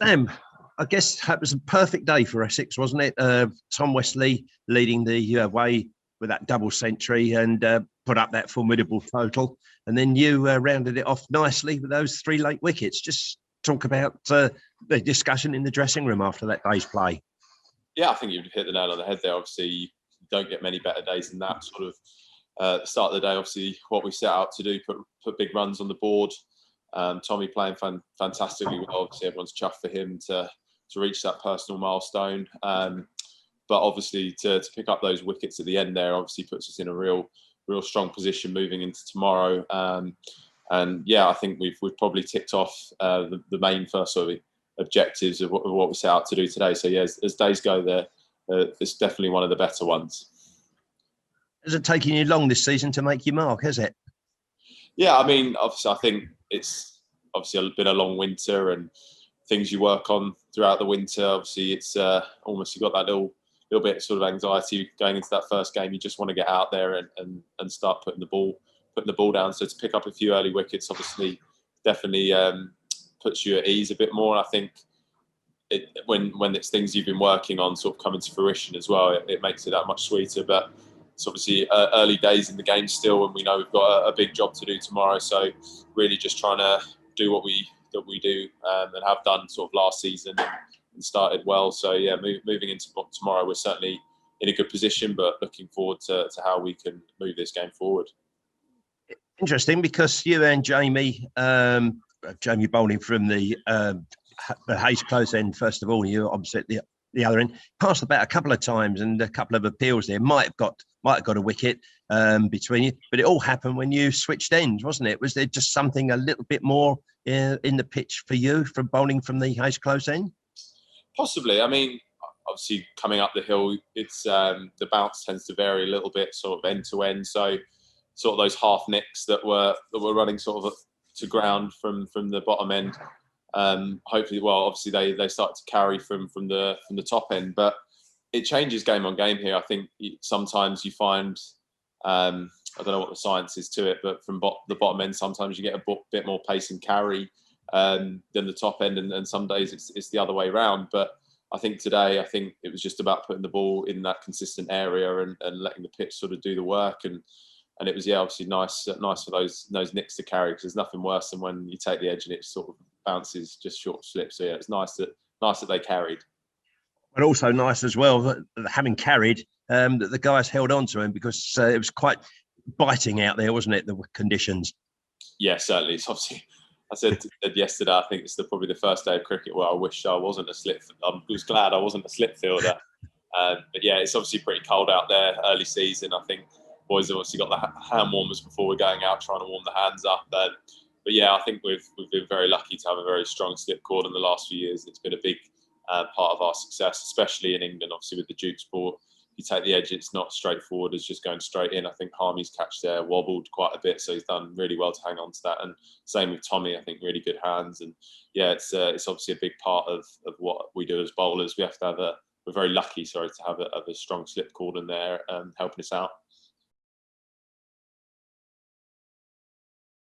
Sam, I guess that was a perfect day for Essex, wasn't it? Tom Westley leading the way with that double century and put up that formidable total. And then you rounded it off nicely with those 3 late wickets. Just talk about the discussion in the dressing room after that day's play. Yeah, I think you've hit the nail on the head there. Obviously, you don't get many better days than that. Sort of the start of the day, obviously, what we set out to do, put big runs on the board. Tommy playing fantastically well. Obviously, everyone's chuffed for him to reach that personal milestone. But obviously, to pick up those wickets at the end there, obviously puts us in a real strong position moving into tomorrow. And yeah, I think we've probably ticked off the main first sort of objectives of what we set out to do today. So yeah, as days go, there, it's definitely one of the better ones. Has it taken you long this season to make your mark, has it? Yeah, I mean, obviously, I think it's obviously been a long winter and things you work on throughout the winter. Obviously, it's almost you've got that little bit sort of anxiety going into that first game. You just want to get out there and start putting the ball down. So to pick up a few early wickets, obviously, definitely puts you at ease a bit more. And I think when it's things you've been working on sort of coming to fruition as well, it makes it that much sweeter. But it's obviously early days in the game still, and we know we've got a big job to do tomorrow. So really just trying to do what we do and have done sort of last season and started well. So yeah, moving into tomorrow, we're certainly in a good position, but looking forward to how we can move this game forward. Interesting, because you and Jamie bowling from the Hayes close end, first of all, you opposite the other end, passed about a couple of times and a couple of appeals there. Might have got a wicket between you, but it all happened when you switched ends, wasn't it? Was there just something a little bit more in the pitch for you from bowling from the Hayes close end? Possibly. I mean, obviously coming up the hill, it's the bounce tends to vary a little bit, sort of end to end. So sort of those half nicks that were running sort of to ground from the bottom end. Hopefully, well, obviously they start to carry from the top end, but it changes game on game here. I think sometimes you find I don't know what the science is to it, but from the bottom end, sometimes you get a bit more pace and carry than the top end, and some days it's the other way around. But I think today, it was just about putting the ball in that consistent area and letting the pitch sort of do the work. And it was, yeah, obviously nice for those nicks to carry, because there's nothing worse than when you take the edge and it sort of bounces just short slip. So yeah, it's nice that they carried. But also nice as well that having carried, that the guys held on to him, because it was quite biting out there, wasn't it? The conditions. Yeah, certainly. It's obviously, I said yesterday, I think it's probably the first day of cricket where I wish I wasn't a slip. I was glad I wasn't a slip fielder. But yeah, it's obviously pretty cold out there early season. I think boys have obviously got the hand warmers before we're going out trying to warm the hands up. But yeah, I think we've been very lucky to have a very strong slip cord in the last few years. It's been a big part of our success, especially in England, obviously with the Duke sport. You take the edge, it's not straightforward as just going straight in. I think Harmy's catch there wobbled quite a bit, so he's done really well to hang on to that. And same with Tommy, I think really good hands. And yeah, it's obviously a big part of what we do as bowlers. We have to have we're very lucky, to have a strong slip cord in there helping us out.